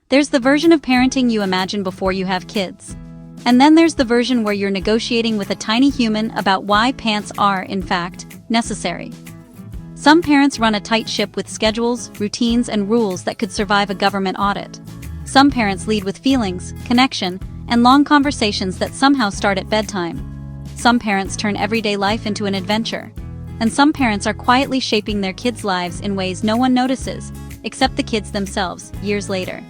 There's the version of parenting you imagine before you have kids. And then there's the version where you're negotiating with a tiny human about why pants are, in fact, necessary. Some parents run a tight ship with schedules, routines, and rules that could survive a government audit. Some parents lead with feelings, connection, and long conversations that somehow start at bedtime. Some parents turn everyday life into an adventure. And some parents are quietly shaping their kids' lives in ways no one notices, except the kids themselves, years later.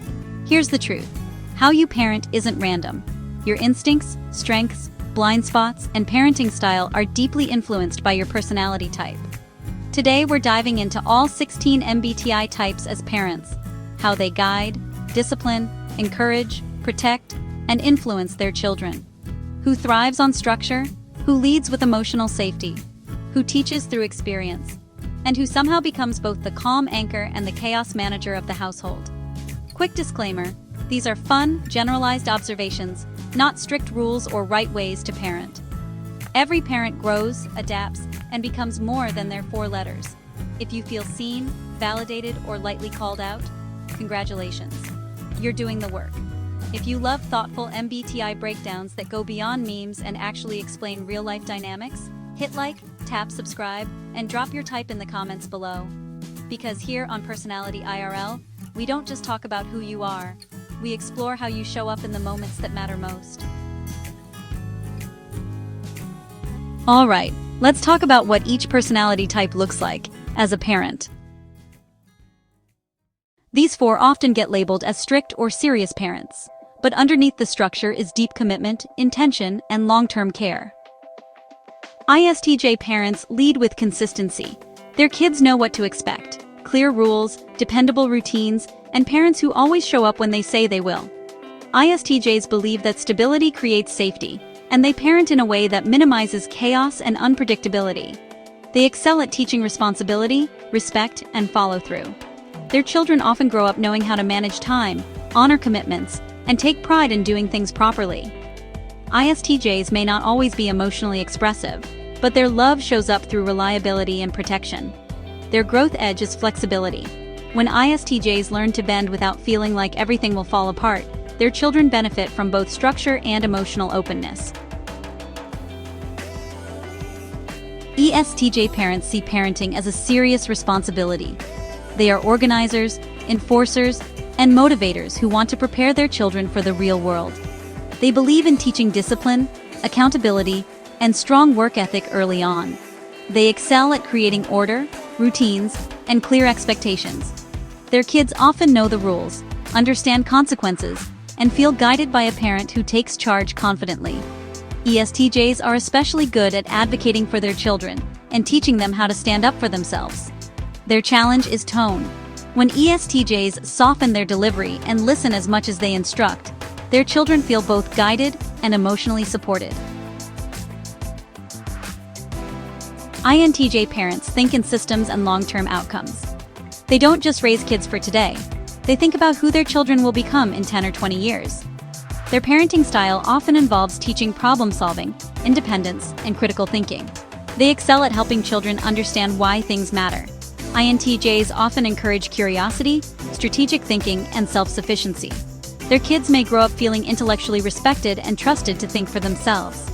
Here's the truth. How you parent isn't random. Your instincts, strengths, blind spots, and parenting style are deeply influenced by your personality type. Today we're diving into all 16 MBTI types as parents, how they guide, discipline, encourage, protect, and influence their children. Who thrives on structure, who leads with emotional safety, who teaches through experience, and who somehow becomes both the calm anchor and the chaos manager of the household. Quick disclaimer, these are fun, generalized observations, not strict rules or right ways to parent. Every parent grows, adapts, and becomes more than their 4 letters. If you feel seen, validated, or lightly called out, congratulations. You're doing the work. If you love thoughtful MBTI breakdowns that go beyond memes and actually explain real-life dynamics, hit like, tap subscribe, and drop your type in the comments below. Because here on Personality IRL, we don't just talk about who you are, we explore how you show up in the moments that matter most. Alright, let's talk about what each personality type looks like as a parent. These 4 often get labeled as strict or serious parents, but underneath the structure is deep commitment, intention, and long-term care. ISTJ parents lead with consistency. Their kids know what to expect. Clear rules, dependable routines, and parents who always show up when they say they will. ISTJs believe that stability creates safety, and they parent in a way that minimizes chaos and unpredictability. They excel at teaching responsibility, respect, and follow-through. Their children often grow up knowing how to manage time, honor commitments, and take pride in doing things properly. ISTJs may not always be emotionally expressive, but their love shows up through reliability and protection. Their growth edge is flexibility. When ISTJs learn to bend without feeling like everything will fall apart, their children benefit from both structure and emotional openness. ESTJ parents see parenting as a serious responsibility. They are organizers, enforcers, and motivators who want to prepare their children for the real world. They believe in teaching discipline, accountability, and strong work ethic early on. They excel at creating order, routines, and clear expectations. Their kids often know the rules, understand consequences, and feel guided by a parent who takes charge confidently. ESTJs are especially good at advocating for their children and teaching them how to stand up for themselves. Their challenge is tone. When ESTJs soften their delivery and listen as much as they instruct, their children feel both guided and emotionally supported. INTJ parents think in systems and long-term outcomes. They don't just raise kids for today. They think about who their children will become in 10 or 20 years. Their parenting style often involves teaching problem-solving, independence, and critical thinking. They excel at helping children understand why things matter. INTJs often encourage curiosity, strategic thinking, and self-sufficiency. Their kids may grow up feeling intellectually respected and trusted to think for themselves.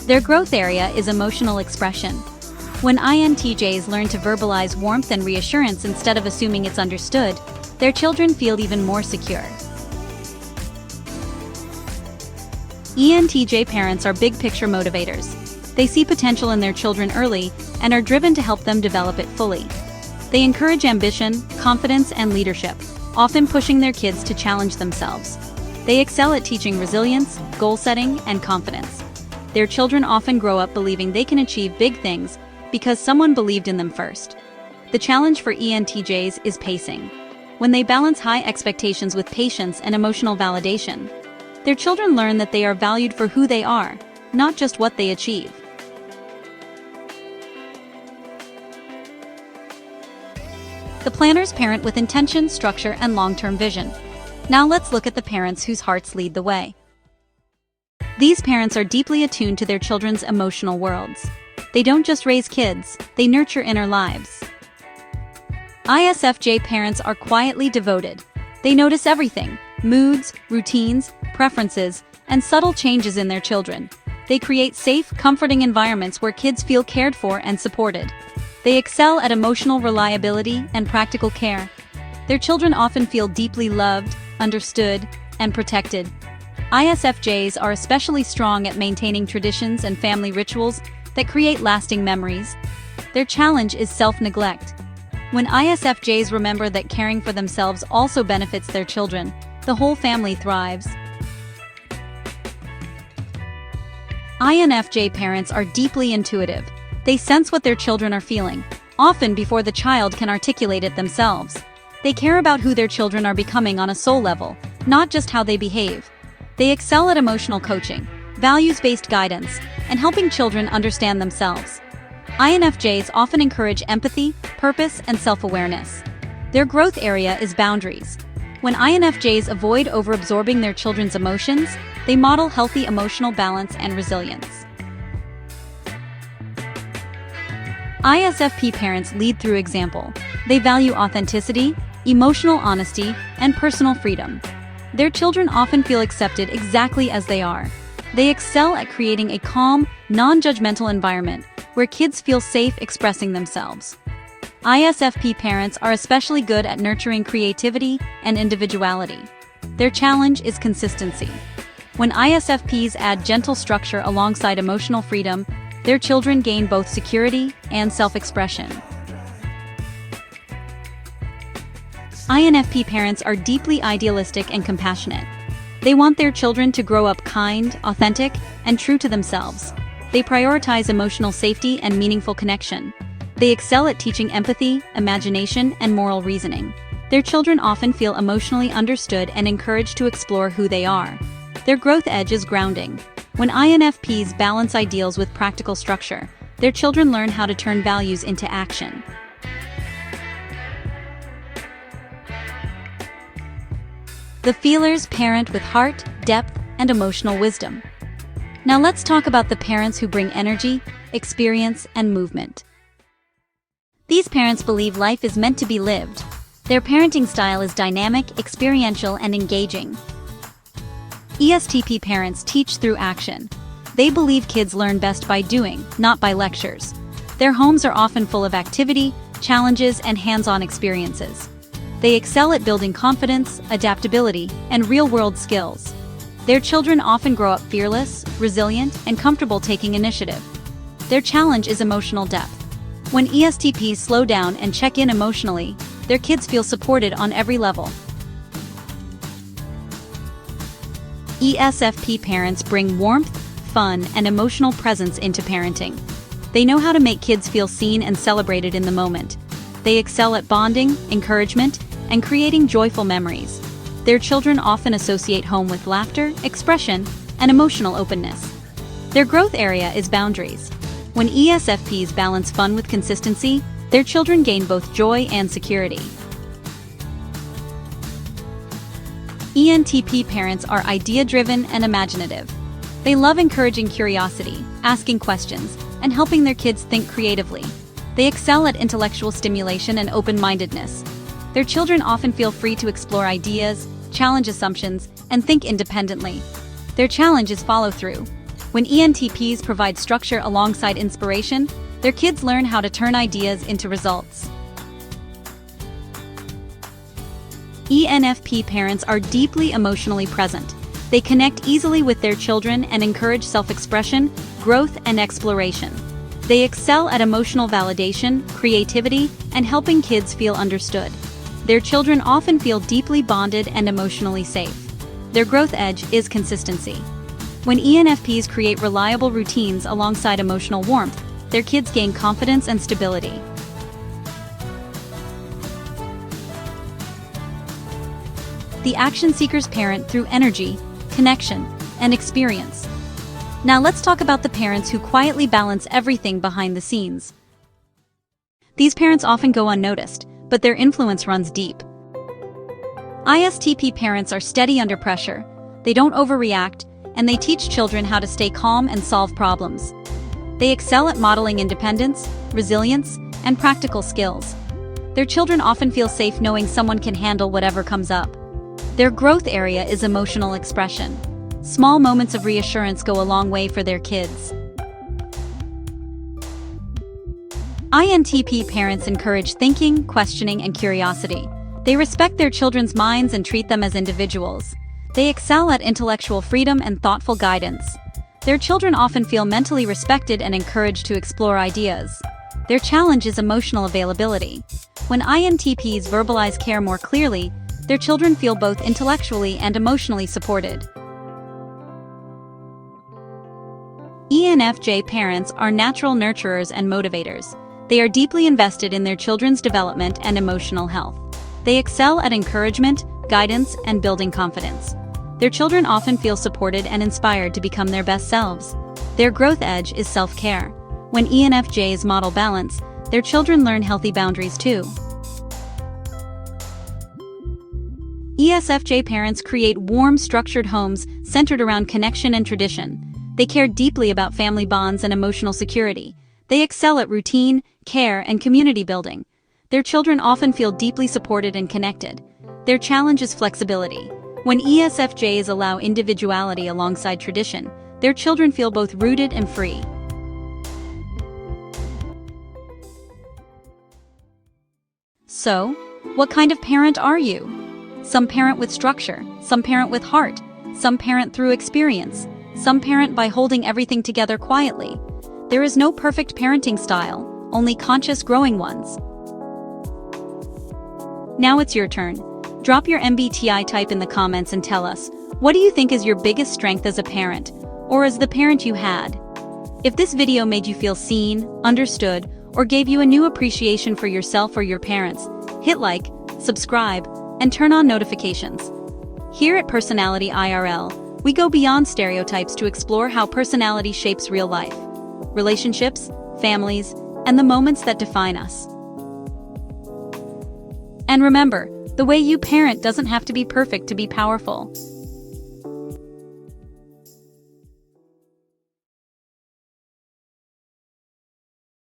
Their growth area is emotional expression. When INTJs learn to verbalize warmth and reassurance instead of assuming it's understood, their children feel even more secure. ENTJ parents are big-picture motivators. They see potential in their children early and are driven to help them develop it fully. They encourage ambition, confidence, and leadership, often pushing their kids to challenge themselves. They excel at teaching resilience, goal-setting, and confidence. Their children often grow up believing they can achieve big things because someone believed in them first. The challenge for ENTJs is pacing. When they balance high expectations with patience and emotional validation, their children learn that they are valued for who they are, not just what they achieve. The planners parent with intention, structure, and long-term vision. Now let's look at the parents whose hearts lead the way. These parents are deeply attuned to their children's emotional worlds. They don't just raise kids, they nurture inner lives. ISFJ parents are quietly devoted. They notice everything, moods, routines, preferences, and subtle changes in their children. They create safe, comforting environments where kids feel cared for and supported. They excel at emotional reliability and practical care. Their children often feel deeply loved, understood, and protected. ISFJs are especially strong at maintaining traditions and family rituals that create lasting memories. Their challenge is self-neglect. When ISFJs remember that caring for themselves also benefits their children, the whole family thrives. INFJ parents are deeply intuitive. They sense what their children are feeling, often before the child can articulate it themselves. They care about who their children are becoming on a soul level, not just how they behave. They excel at emotional coaching, values-based guidance, and helping children understand themselves. INFJs often encourage empathy, purpose, and self-awareness. Their growth area is boundaries. When INFJs avoid over-absorbing their children's emotions, they model healthy emotional balance and resilience. ISFP parents lead through example. They value authenticity, emotional honesty, and personal freedom. Their children often feel accepted exactly as they are. They excel at creating a calm, non-judgmental environment where kids feel safe expressing themselves. ISFP parents are especially good at nurturing creativity and individuality. Their challenge is consistency. When ISFPs add gentle structure alongside emotional freedom, their children gain both security and self-expression. INFP parents are deeply idealistic and compassionate. They want their children to grow up kind, authentic, and true to themselves. They prioritize emotional safety and meaningful connection. They excel at teaching empathy, imagination, and moral reasoning. Their children often feel emotionally understood and encouraged to explore who they are. Their growth edge is grounding. When INFPs balance ideals with practical structure, their children learn how to turn values into action. The feelers parent with heart, depth, and emotional wisdom. Now let's talk about the parents who bring energy, experience, and movement. These parents believe life is meant to be lived. Their parenting style is dynamic, experiential, and engaging. ESTP parents teach through action. They believe kids learn best by doing, not by lectures. Their homes are often full of activity, challenges, and hands-on experiences. They excel at building confidence, adaptability, and real-world skills. Their children often grow up fearless, resilient, and comfortable taking initiative. Their challenge is emotional depth. When ESTPs slow down and check in emotionally, their kids feel supported on every level. ESFP parents bring warmth, fun, and emotional presence into parenting. They know how to make kids feel seen and celebrated in the moment. They excel at bonding, encouragement, and creating joyful memories. Their children often associate home with laughter, expression, and emotional openness. Their growth area is boundaries. When ESFPs balance fun with consistency, their children gain both joy and security. ENTP parents are idea-driven and imaginative. They love encouraging curiosity, asking questions, and helping their kids think creatively. They excel at intellectual stimulation and open-mindedness. Their children often feel free to explore ideas, challenge assumptions, and think independently. Their challenge is follow-through. When ENTPs provide structure alongside inspiration, their kids learn how to turn ideas into results. ENFP parents are deeply emotionally present. They connect easily with their children and encourage self-expression, growth, and exploration. They excel at emotional validation, creativity, and helping kids feel understood. Their children often feel deeply bonded and emotionally safe. Their growth edge is consistency. When ENFPs create reliable routines alongside emotional warmth, their kids gain confidence and stability. The action seekers parent through energy, connection, and experience. Now let's talk about the parents who quietly balance everything behind the scenes. These parents often go unnoticed, but their influence runs deep. ISTP parents are steady under pressure. They don't overreact, and they teach children how to stay calm and solve problems. They excel at modeling independence, resilience, and practical skills. Their children often feel safe knowing someone can handle whatever comes up. Their growth area is emotional expression. Small moments of reassurance go a long way for their kids. INTP parents encourage thinking, questioning, and curiosity. They respect their children's minds and treat them as individuals. They excel at intellectual freedom and thoughtful guidance. Their children often feel mentally respected and encouraged to explore ideas. Their challenge is emotional availability. When INTPs verbalize care more clearly, their children feel both intellectually and emotionally supported. ENFJ parents are natural nurturers and motivators. They are deeply invested in their children's development and emotional health. They excel at encouragement, guidance, and building confidence. Their children often feel supported and inspired to become their best selves. Their growth edge is self-care. When ENFJs model balance, their children learn healthy boundaries too. ESFJ parents create warm, structured homes centered around connection and tradition. They care deeply about family bonds and emotional security. They excel at routine, care, and community building. Their children often feel deeply supported and connected. Their challenge is flexibility. When ESFJs allow individuality alongside tradition, their children feel both rooted and free. So, what kind of parent are you? Some parent with structure, some parent with heart, some parent through experience, some parent by holding everything together quietly. There is no perfect parenting style, only conscious growing ones. Now it's your turn. Drop your MBTI type in the comments and tell us, what do you think is your biggest strength as a parent, or as the parent you had? If this video made you feel seen, understood, or gave you a new appreciation for yourself or your parents, hit like, subscribe, and turn on notifications. Here at Personality IRL, we go beyond stereotypes to explore how personality shapes real life, relationships, families, and the moments that define us. And remember, the way you parent doesn't have to be perfect to be powerful.